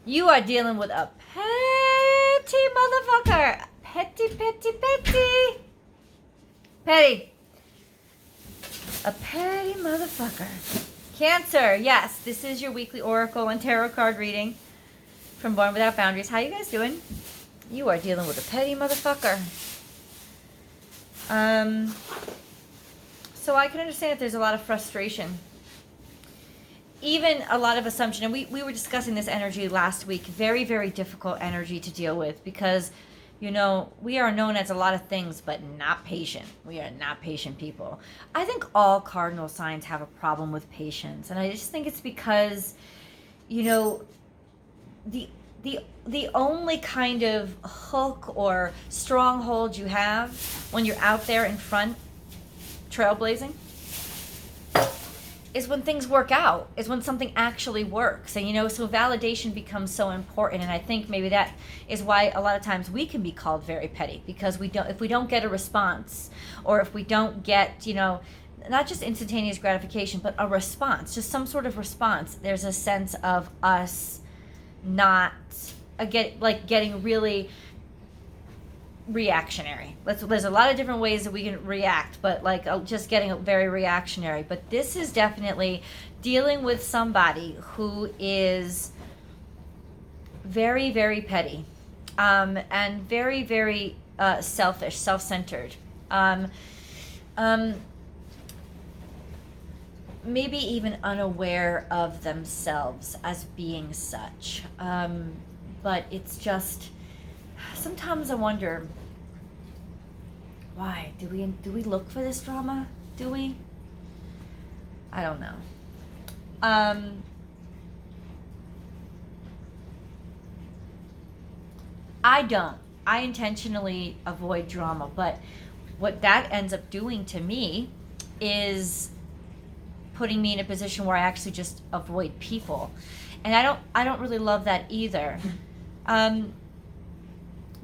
You are dealing with a petty motherfucker. Petty, petty, petty. Petty. A petty motherfucker. Cancer, yes, this is your weekly oracle and tarot card reading from Born Without Boundaries. How you guys doing? You are dealing with a petty motherfucker. So I can understand that there's a lot of frustration. Even a lot of assumption, and we were discussing this energy last week. Very, very difficult energy to deal with because, you know, we are known as a lot of things, but not patient. We are not patient people. I think all cardinal signs have a problem with patience, and I just think it's because, you know, the only kind of hook or stronghold you have when you're out there in front trailblazing is when things work out, is when something actually works. And, you know, so validation becomes so important. And I think maybe that is why a lot of times we can be called very petty, because if we don't get a response, or if we don't get, you know, not just instantaneous gratification, but a response, just some sort of response, there's a sense of us not getting really reactionary. There's a lot of different ways that we can react, but just getting very reactionary. But this is definitely dealing with somebody who is very, very petty, and very, very selfish, self-centered. Maybe even unaware of themselves as being such. But it's just, sometimes I wonder, why do we look for this drama? Do we? I don't know. I don't. I intentionally avoid drama, but what that ends up doing to me is putting me in a position where I actually just avoid people, and I don't really love that either.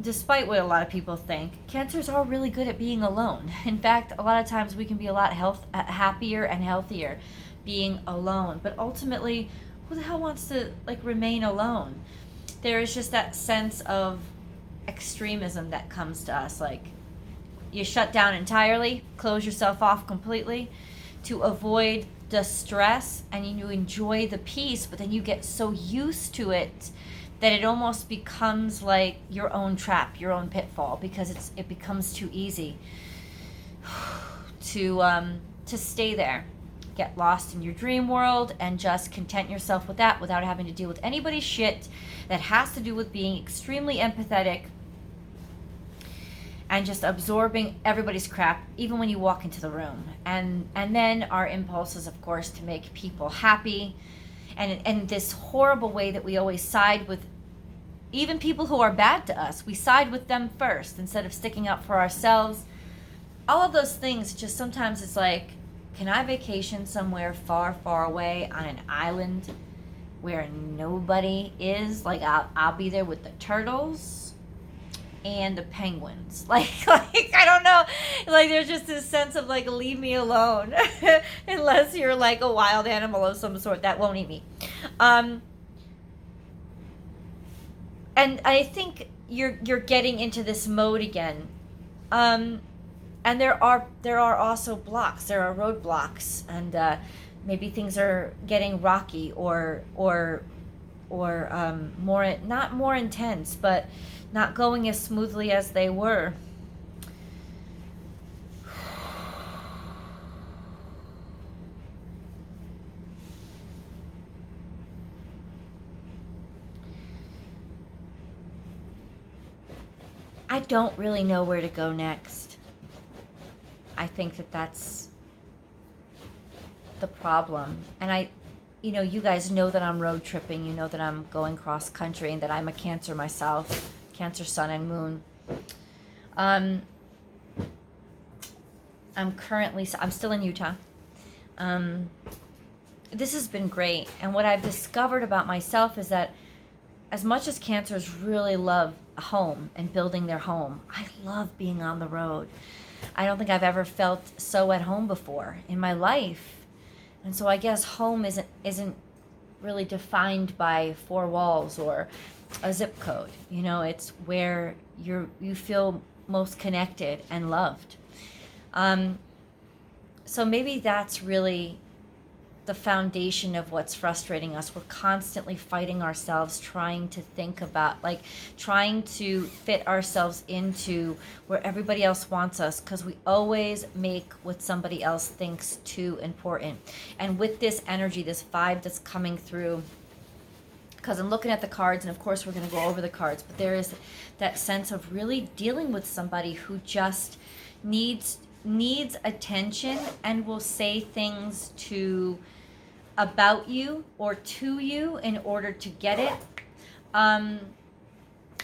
Despite what a lot of people think, Cancers are really good at being alone. In fact, a lot of times we can be a lot happier and healthier being alone. But ultimately, who the hell wants to remain alone? There is just that sense of extremism that comes to us. Like, you shut down entirely, close yourself off completely to avoid the stress, and you enjoy the peace, but then you get so used to it that it almost becomes like your own trap, your own pitfall, because it becomes too easy to stay there, get lost in your dream world, and just content yourself with that without having to deal with anybody's shit that has to do with being extremely empathetic and just absorbing everybody's crap, even when you walk into the room. And then our impulse is, of course, to make people happy, and this horrible way that we always side with even people who are bad to us. We side with them first instead of sticking up for ourselves. All of those things, just sometimes it's like, can I vacation somewhere far, far away on an island where nobody is? Like, I'll be there with the turtles and the penguins. Like I don't know. Like, there's just this sense of leave me alone. Unless you're like a wild animal of some sort that won't eat me. And I think you're getting into this mode again. And there are also blocks. There are roadblocks, and maybe things are getting rocky or more, not more intense, but not going as smoothly as they were. I don't really know where to go next. I think that's the problem. And you guys know that I'm road tripping. You know that I'm going cross country, and that I'm a Cancer myself, Cancer sun and moon. I'm still in Utah. This has been great. And what I've discovered about myself is that as much as Cancers really love a home and building their home, I love being on the road. I don't think I've ever felt so at home before in my life. And so I guess home isn't really defined by four walls or a zip code. You know, it's where you feel most connected and loved. So maybe that's really the foundation of what's frustrating us. We're constantly fighting ourselves, trying to think about, like, trying to fit ourselves into where everybody else wants us, because we always make what somebody else thinks too important. And with this energy, this vibe that's coming through, because I'm looking at the cards, and of course we're going to go over the cards, but there is that sense of really dealing with somebody who just needs attention and will say things about you or to you in order to get it. I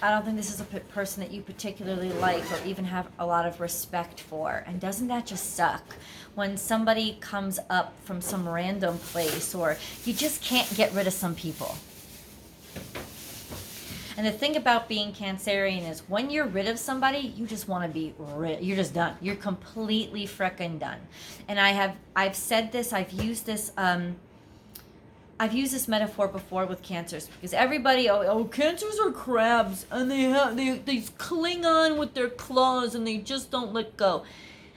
don't think this is a person that you particularly like or even have a lot of respect for. And doesn't that just suck when somebody comes up from some random place, or you just can't get rid of some people? And the thing about being Cancerian is when you're rid of somebody, you just want to be rid. You're just done. You're completely frickin' done. And I've said this, I've used this metaphor before with Cancers, because everybody, Cancers are crabs, and they cling on with their claws and they just don't let go.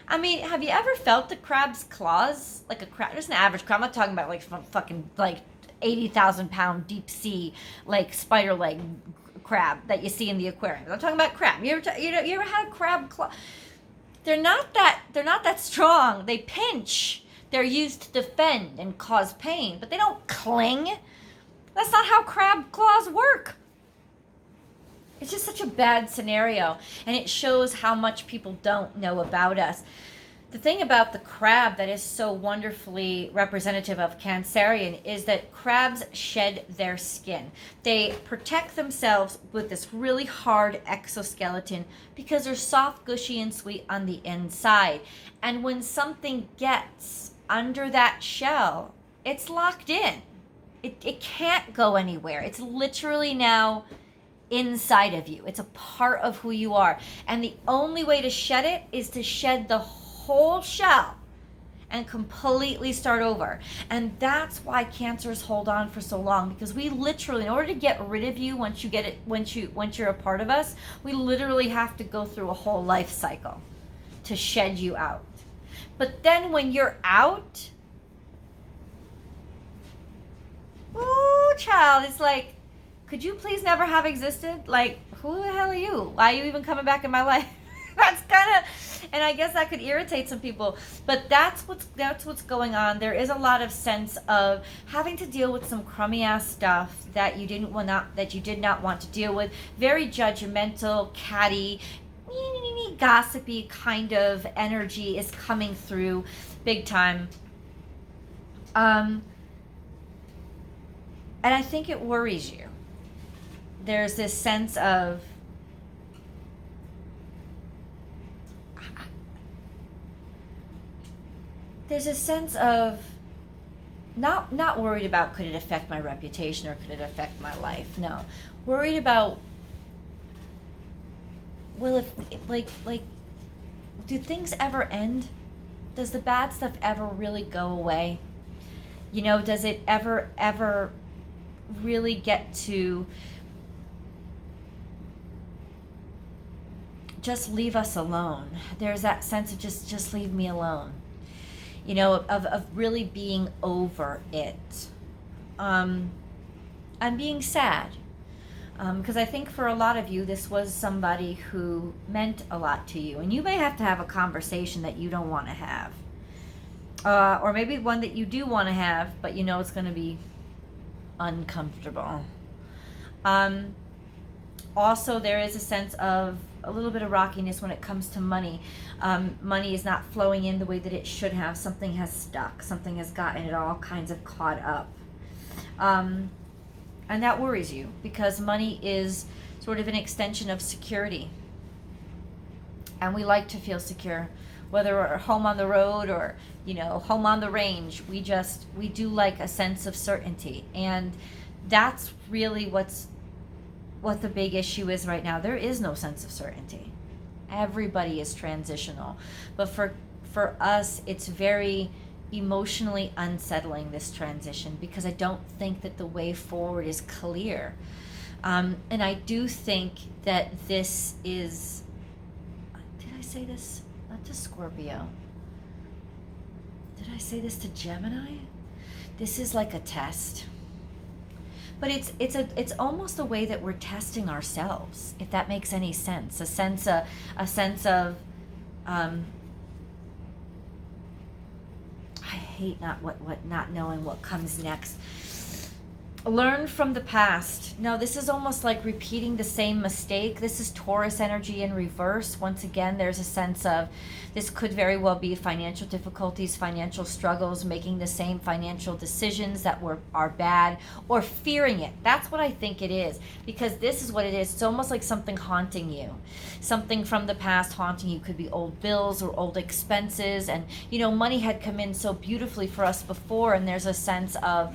I mean, have you ever felt the crab's claws? Like a crab, just an average crab. I'm not talking about like fucking like 80,000 pound deep sea like spider leg crab that you see in the aquarium. I'm talking about crab. You ever had a crab claw? They're not that strong. They pinch. They're used to defend and cause pain, but they don't cling. That's not how crab claws work. It's just such a bad scenario, and it shows how much people don't know about us. The thing about the crab that is so wonderfully representative of Cancerian is that crabs shed their skin. They protect themselves with this really hard exoskeleton because they're soft, gushy, and sweet on the inside. And when something gets under that shell, it's locked in. It can't go anywhere. It's literally now inside of you. It's a part of who you are. And the only way to shed it is to shed the whole shell and completely start over. And that's why Cancers hold on for so long, because we literally, in order to get rid of you once you're a part of us, we literally have to go through a whole life cycle to shed you out. But then when you're out, ooh, child, it's like, could you please never have existed? Like, who the hell are you? Why are you even coming back in my life? That's kind of, and I guess that could irritate some people, but that's what's going on. There is a lot of sense of having to deal with some crummy ass stuff that you did not want to deal with. Very judgmental, catty, gossipy kind of energy is coming through big time. And I think it worries you. There's this sense of not worried about could it affect my reputation or could it affect my life. No, worried about, well, if like do things ever end? Does the bad stuff ever really go away? You know, does it ever really get to just leave us alone? There's that sense of just leave me alone. You know, of really being over it. And being sad. Because I think for a lot of you, this was somebody who meant a lot to you. And you may have to have a conversation that you don't want to have. Or maybe one that you do want to have, but you know it's going to be uncomfortable. Also, there is a sense of a little bit of rockiness when it comes to money. Money is not flowing in the way that it should have. Something has stuck. Something has gotten it all kinds of caught up. And that worries you because money is sort of an extension of security. And we like to feel secure, whether we're home on the road or, you know, home on the range. We do like a sense of certainty. And that's really what the big issue is right now. There is no sense of certainty. Everybody is transitional. But for us, it's very emotionally unsettling, this transition, because I don't think that the way forward is clear. And I do think that this is, did I say this? Not to Scorpio. Did I say this to Gemini? This is like a test. But it's almost a way that we're testing ourselves, if that makes any sense. A sense of I hate not knowing what comes next. Learn from the past. No, this is almost like repeating the same mistake. This is Taurus energy in reverse. Once again, there's a sense of this could very well be financial difficulties, financial struggles, making the same financial decisions that are bad, or fearing it. That's what I think it is, because this is what it is. It's almost like something haunting you. Something from the past haunting you. Could be old bills or old expenses. And, money had come in so beautifully for us before, and there's a sense of,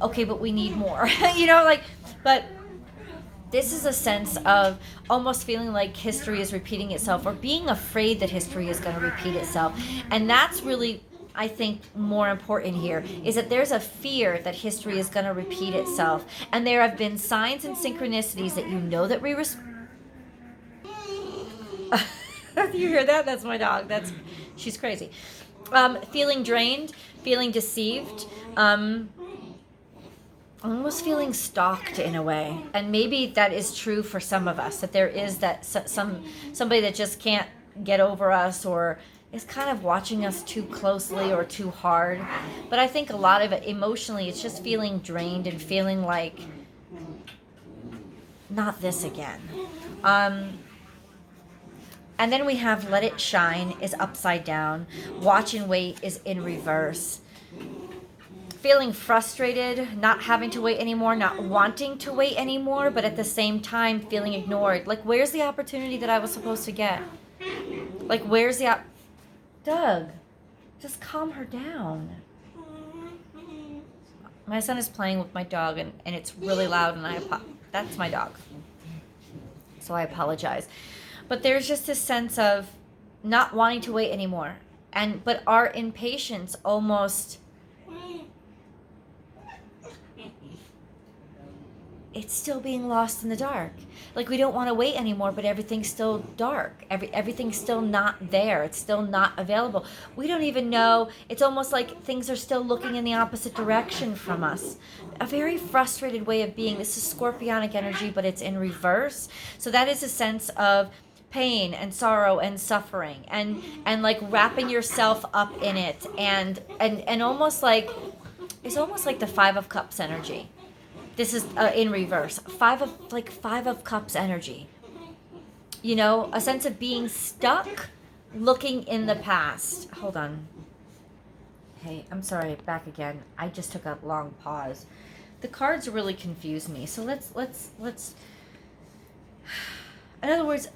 okay, but we need more, but this is a sense of almost feeling like history is repeating itself, or being afraid that history is going to repeat itself. And that's really, I think, more important here, is that there's a fear that history is going to repeat itself. And there have been signs and synchronicities that that we you hear that? That's my dog. She's crazy. Feeling drained, feeling deceived, almost feeling stalked in a way. And maybe that is true for some of us, that there is that somebody that just can't get over us, or is kind of watching us too closely or too hard. But I think a lot of it emotionally, it's just feeling drained and feeling like, not this again. And then we have Let It Shine is upside down. Watch and Wait is in reverse. Feeling frustrated, not having to wait anymore, not wanting to wait anymore, but at the same time feeling ignored. Like, where's the opportunity that I was supposed to get? Like, where's the Doug, just calm her down. My son is playing with my dog, and it's really loud, and that's my dog. So I apologize. But there's just this sense of not wanting to wait anymore. But our impatience almost, it's still being lost in the dark. Like, we don't want to wait anymore, but everything's still dark. Everything's still not there. It's still not available. We don't even know. It's almost like things are still looking in the opposite direction from us. A very frustrated way of being. This is Scorpionic energy, but it's in reverse. So that is a sense of pain and sorrow and suffering, and like wrapping yourself up in it, and almost like, it's almost like the Five of Cups energy. This is in reverse. Five of Cups energy. A sense of being stuck, looking in the past. Hold on. Hey, I'm sorry, back again. I just took a long pause. The cards really confuse me. So let's. In other words,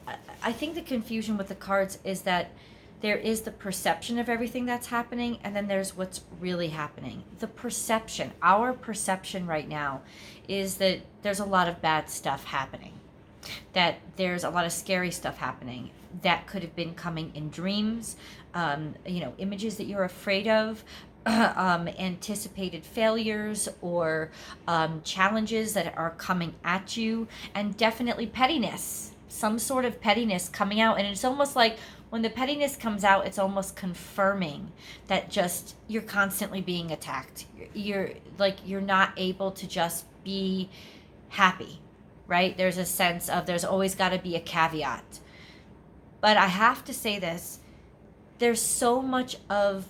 I think the confusion with the cards is that there is the perception of everything that's happening, and then there's what's really happening. The perception, our perception right now, is that there's a lot of bad stuff happening, that there's a lot of scary stuff happening that could have been coming in dreams, images that you're afraid of, anticipated failures, or challenges that are coming at you, and definitely pettiness, some sort of pettiness coming out. And it's almost like, when the pettiness comes out, it's almost confirming that just you're constantly being attacked. You're not able to just be happy, right? There's a sense of, there's always got to be a caveat. But I have to say this, there's so much of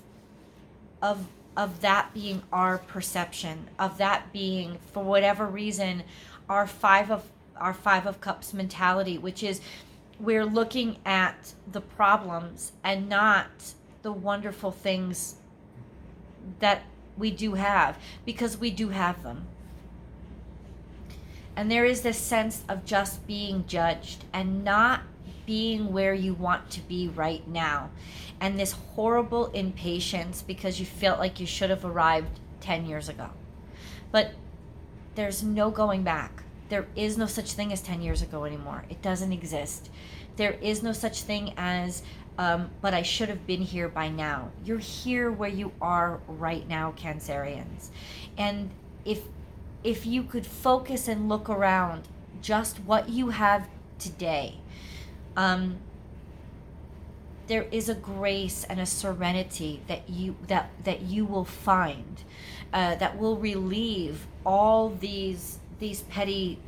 that being our perception, of that being, for whatever reason, our Five of Cups mentality, which is, we're looking at the problems and not the wonderful things that we do have, because we do have them. And there is this sense of just being judged and not being where you want to be right now. And this horrible impatience because you felt like you should have arrived 10 years ago. But there's no going back. There is no such thing as 10 years ago anymore. It doesn't exist. There is no such thing as but I should have been here by now. You're here where you are right now, Cancerians. And if you could focus and look around just what you have today, there is a grace and a serenity that you will find, that will relieve all these petty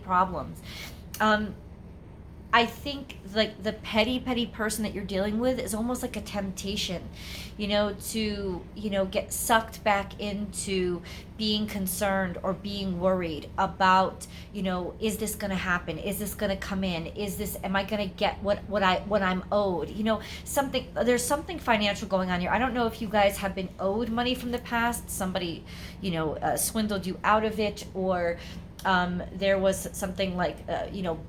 problems. I think like the petty person that you're dealing with is almost like a temptation, to, get sucked back into being concerned or being worried about, is this going to happen? Is this going to come in? Am I going to get what I'm owed? There's something financial going on here. I don't know if you guys have been owed money from the past. Somebody, swindled you out of it, or there was something like,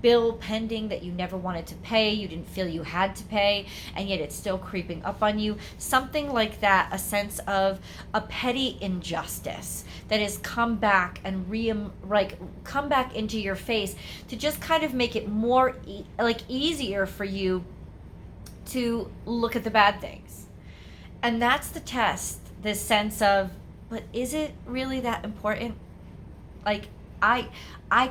bill pending that you never wanted to pay, you didn't feel you had to pay, and yet it's still creeping up on you. Something like that, a sense of a petty injustice that has come back and come back into your face to just kind of make it more easier for you to look at the bad things. And that's the test, this sense of, but is it really that important? I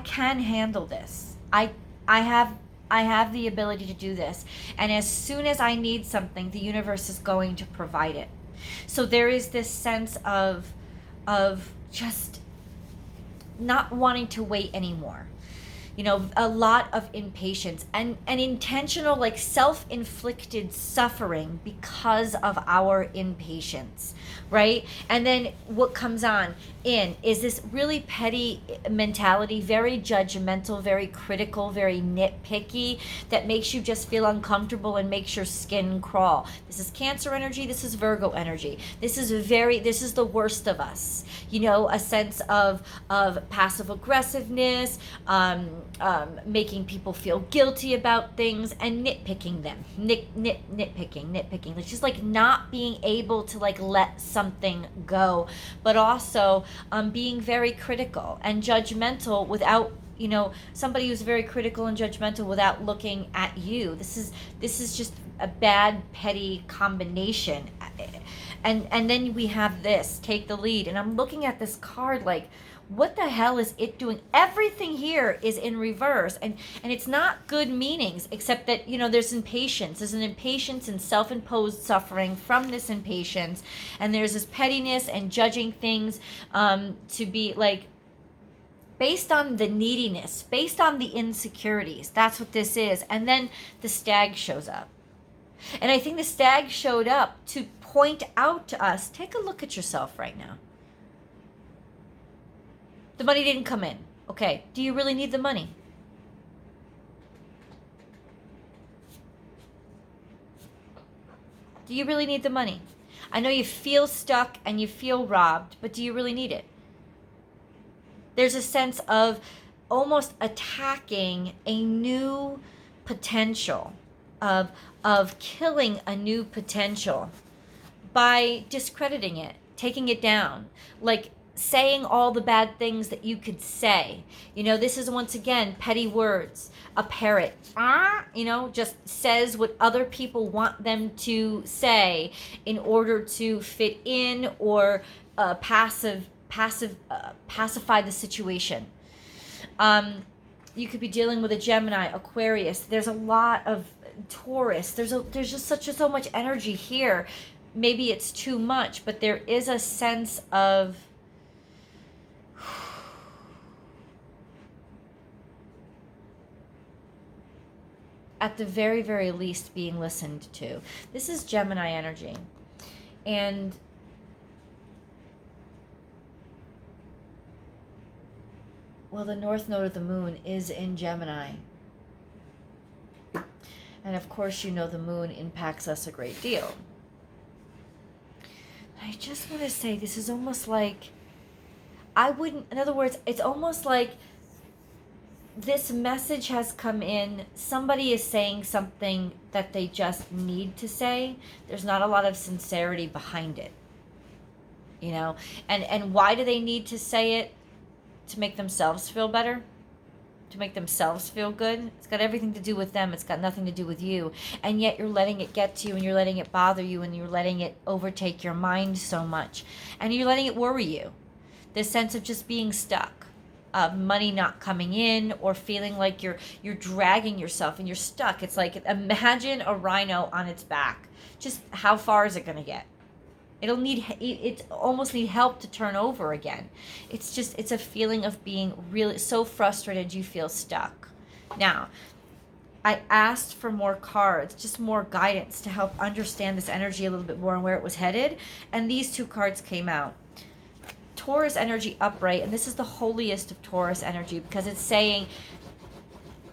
can handle this. I have the ability to do this. And as soon as I need something, the universe is going to provide it. So there is this sense of just not wanting to wait anymore. A lot of impatience and intentional, self-inflicted suffering because of our impatience, right? And then what comes on in is this really petty mentality, very judgmental, very critical, very nitpicky, that makes you just feel uncomfortable and makes your skin crawl. This is Cancer energy. This is Virgo energy. This is the worst of us. A sense of passive aggressiveness, making people feel guilty about things and nitpicking them. Nitpicking. It's just not being able to let something go, but also being very critical and judgmental without, somebody who's very critical and judgmental without looking at you. This is just a bad petty combination. And then we have this, take the lead. And I'm looking at this card what the hell is it doing? Everything here is in reverse, and it's not good meanings, except that, there's impatience. There's an impatience and self-imposed suffering from this impatience, and there's this pettiness and judging things to be based on the neediness, based on the insecurities. That's what this is. And then the stag shows up. And I think the stag showed up to point out to us, take a look at yourself right now. The money didn't come in. Okay, do you really need the money? Do you really need the money? I know you feel stuck and you feel robbed, but do you really need it? There's a sense of almost attacking a new potential, of killing a new potential by discrediting it, taking it down, saying all the bad things that you could say. This is once again petty words. A parrot, just says what other people want them to say in order to fit in or pacify the situation. You could be dealing with a Gemini, Aquarius. There's a lot of Taurus. There's just so much energy here. Maybe it's too much, but there is a sense of at the very, very least being listened to. This is Gemini energy. And the North Node of the Moon is in Gemini. And of course, the Moon impacts us a great deal. I just want to say, this is almost in other words, it's almost like this message has come in. Somebody is saying something that they just need to say. There's not a lot of sincerity behind it. And why do they need to say it? To make themselves feel better? to make themselves feel good. It's got everything to do with them. It's got nothing to do with you. And yet you're letting it get to you, and you're letting it bother you, and you're letting it overtake your mind so much. And you're letting it worry you. This sense of just being stuck, of money not coming in, or feeling like you're dragging yourself and you're stuck. It's like, imagine a rhino on its back. Just how far is it going to get? It almost need help to turn over again. It's a feeling of being really so frustrated you feel stuck. Now, I asked for more cards, just more guidance to help understand this energy a little bit more and where it was headed. And these two cards came out. Taurus energy upright, and this is the holiest of Taurus energy, because it's saying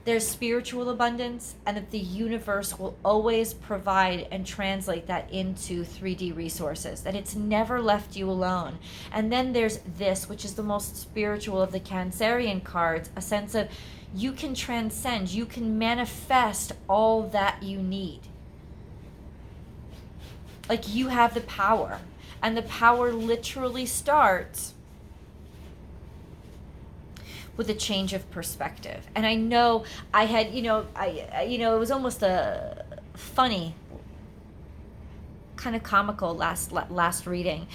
there's spiritual abundance, and that the universe will always provide and translate that into 3D resources, that it's never left you alone. And then there's this, which is the most spiritual of the Cancerian cards, a sense of you can transcend, you can manifest all that you need. Like, you have the power, and the power literally starts with a change of perspective. And I know I had, it was almost a funny, kind of comical last reading,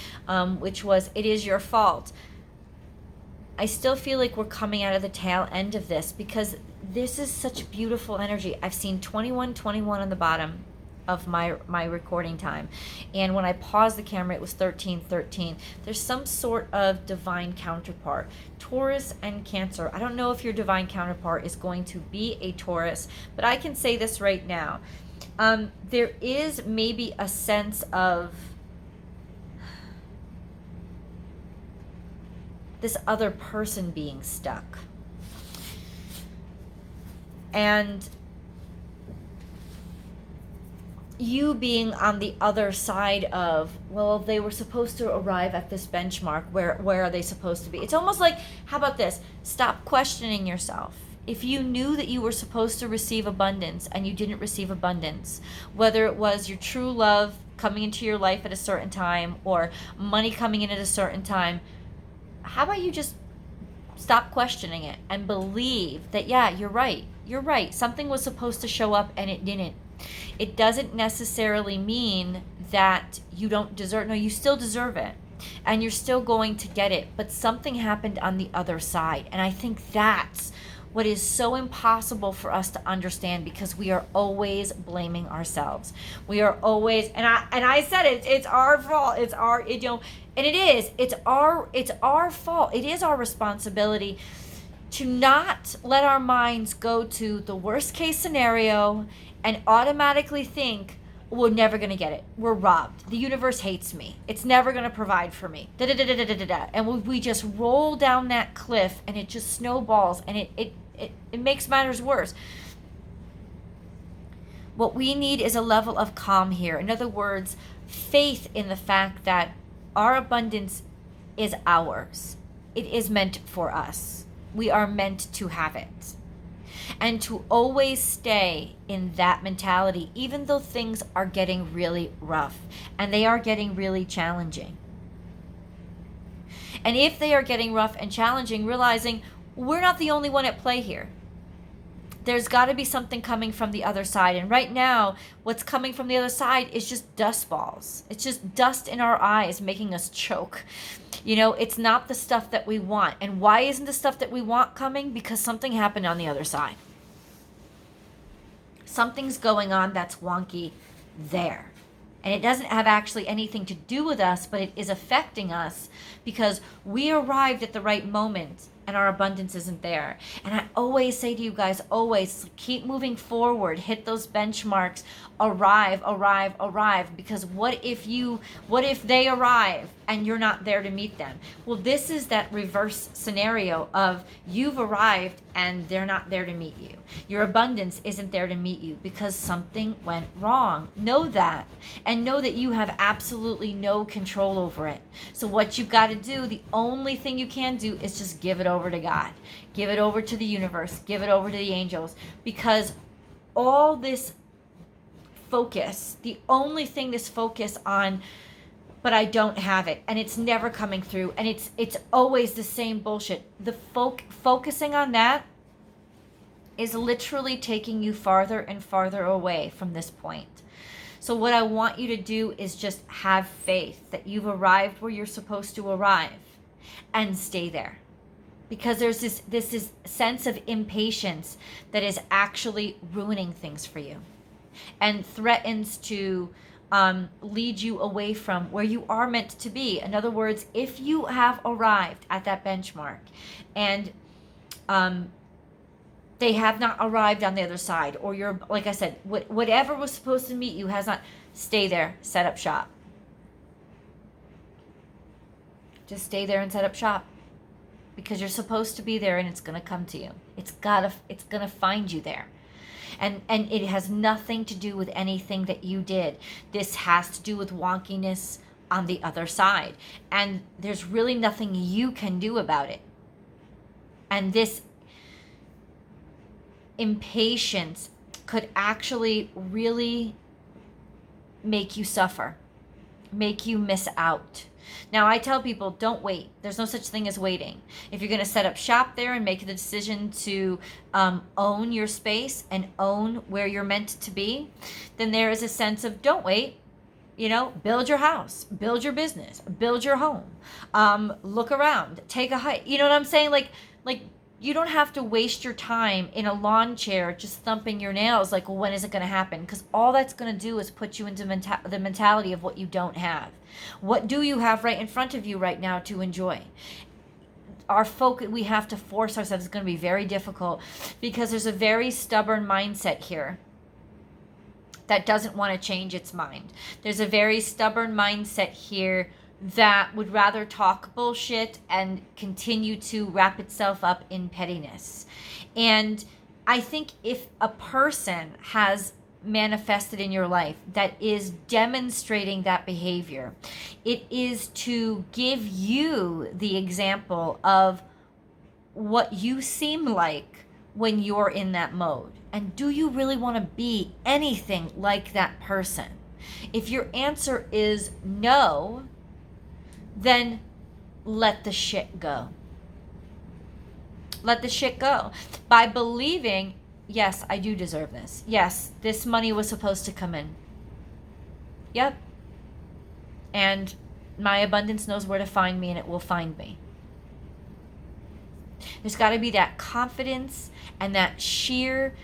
which was, it is your fault. I still feel like we're coming out of the tail end of this, because this is such beautiful energy. I've seen 2121 on the bottom of my recording time, and when I paused the camera, it was 1313. There's some sort of divine counterpart. Taurus and Cancer. I don't know if your divine counterpart is going to be a Taurus, but I can say this right now. There is maybe a sense of this other person being stuck, and you being on the other side of, well, they were supposed to arrive at this benchmark. Where are they supposed to be? It's almost like, how about this? Stop questioning yourself. If you knew that you were supposed to receive abundance and you didn't receive abundance, whether it was your true love coming into your life at a certain time or money coming in at a certain time, how about you just stop questioning it and believe that, yeah, you're right. You're right. Something was supposed to show up and it didn't. It doesn't necessarily mean that you don't deserve. No, you still deserve it, and you're still going to get it, but something happened on the other side. And I think that's what is so impossible for us to understand, because we are always blaming ourselves. We are always, and I said it, it's our fault. It's our, and it is, it's our fault. It is our responsibility to not let our minds go to the worst case scenario and automatically think, we're never going to get it. We're robbed. The universe hates me. It's never going to provide for me. And we just roll down that cliff, and it just snowballs, and it makes matters worse. What we need is a level of calm here. In other words, faith in the fact that our abundance is ours. It is meant for us. We are meant to have it. And to always stay in that mentality, even though things are getting really rough and they are getting really challenging. And if they are getting rough and challenging, realizing we're not the only one at play here. There's got to be something coming from the other side. And right now, what's coming from the other side is just dust balls. It's just dust in our eyes making us choke. It's not the stuff that we want. And why isn't the stuff that we want coming? Because something happened on the other side. Something's going on that's wonky there. And it doesn't have actually anything to do with us, but it is affecting us because we arrived at the right moment and our abundance isn't there. And I always say to you guys, always keep moving forward, hit those benchmarks, arrive, because what if they arrive and you're not there to meet them? Well, this is that reverse scenario of you've arrived and they're not there to meet you. Your abundance isn't there to meet you because something went wrong. Know that, and know that you have absolutely no control over it. So what you've got to do, the only thing you can do is just give it over to God. Give it over to the universe. Give it over to the angels, because all this focus, the only thing this focus on, but I don't have it, and it's never coming through, and it's always the same bullshit. The focusing on that is literally taking you farther and farther away from this point. So what I want you to do is just have faith that you've arrived where you're supposed to arrive and stay there. Because there's this sense of impatience that is actually ruining things for you and threatens to lead you away from where you are meant to be. In other words, if you have arrived at that benchmark and they have not arrived on the other side, or you're, like I said, whatever was supposed to meet you has not, stay there, set up shop. Just stay there and set up shop. Because you're supposed to be there and it's going to come to you. It's going to find you there. And it has nothing to do with anything that you did. This has to do with wonkiness on the other side. And there's really nothing you can do about it. And this impatience could actually really make you suffer, make you miss out. Now, I tell people, don't wait. There's no such thing as waiting. If you're going to set up shop there and make the decision to own your space and own where you're meant to be, then there is a sense of don't wait. You know, build your house, build your business, build your home, look around, take a hike. You know what I'm saying? Like you don't have to waste your time in a lawn chair just thumping your nails like, well, when is it going to happen? Because all that's going to do is put you into the mentality of what you don't have. What do you have right in front of you right now to enjoy? Our focus, we have to force ourselves. It's going to be very difficult because there's a very stubborn mindset here that doesn't want to change its mind. There's a very stubborn mindset here that would rather talk bullshit and continue to wrap itself up in pettiness. And I think if a person has manifested in your life that is demonstrating that behavior, it is to give you the example of what you seem like when you're in that mode. And do you really want to be anything like that person? If your answer is no, then let the shit go. Let the shit go. By believing, yes, I do deserve this. Yes, this money was supposed to come in. Yep. And my abundance knows where to find me, and it will find me. There's got to be that confidence and that sheer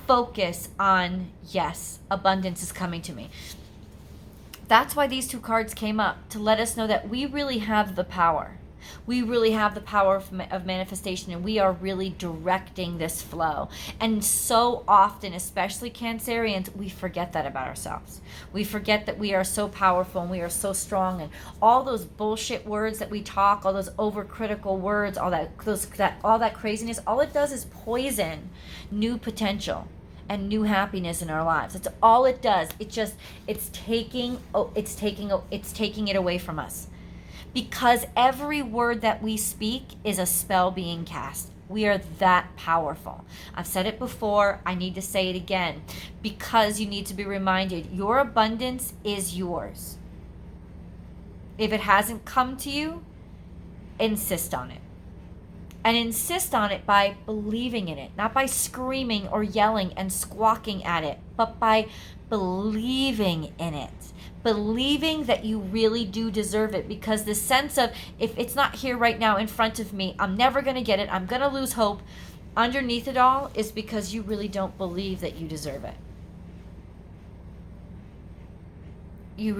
focus on, yes, abundance is coming to me. That's why these two cards came up, to let us know that we really have the power. We really have the power of manifestation, and we are really directing this flow. And so often, especially Cancerians, we forget that about ourselves. We forget that we are so powerful and we are so strong, and all those bullshit words that we talk, all those overcritical words, all that craziness, all it does is poison new potential and new happiness in our lives. That's all it does. It's taking it away from us. Because every word that we speak is a spell being cast. We are that powerful. I've said it before. I need to say it again. Because you need to be reminded, your abundance is yours. If it hasn't come to you, insist on it. And insist on it by believing in it. Not by screaming or yelling and squawking at it, but by believing in it. Believing that you really do deserve it, because the sense of, if it's not here right now in front of me, I'm never going to get it, I'm going to lose hope, underneath it all is because you really don't believe that you deserve it. You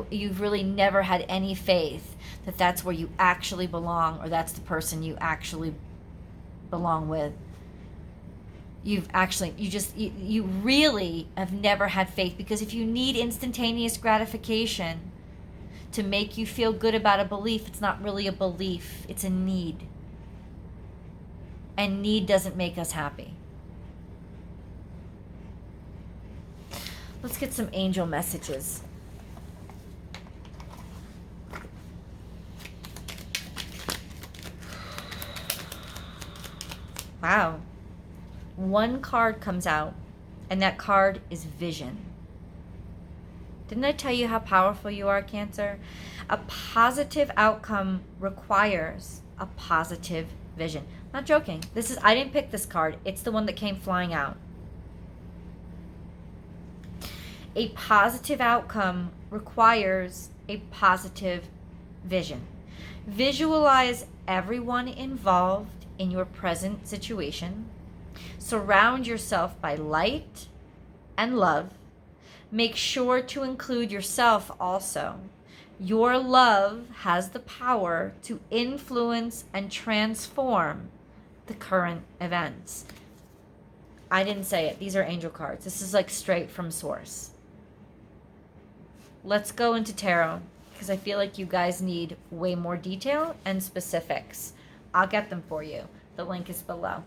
you've really never had any faith that that's where you actually belong, or that's the person you actually belong with. You really have never had faith, because if you need instantaneous gratification to make you feel good about a belief, it's not really a belief, it's a need. And need doesn't make us happy. Let's get some angel messages. Wow. One card comes out, and that card is vision. Didn't I tell you how powerful you are, Cancer? A positive outcome requires a positive vision. Not joking. I didn't pick this card. It's the one that came flying out. A positive outcome requires a positive vision. Visualize everyone involved in your present situation. Surround yourself by light and love. Make sure to include yourself also. Your love has the power to influence and transform the current events. I didn't say it. These are angel cards. This is like straight from source. Let's go into tarot because I feel like you guys need way more detail and specifics. I'll get them for you. The link is below.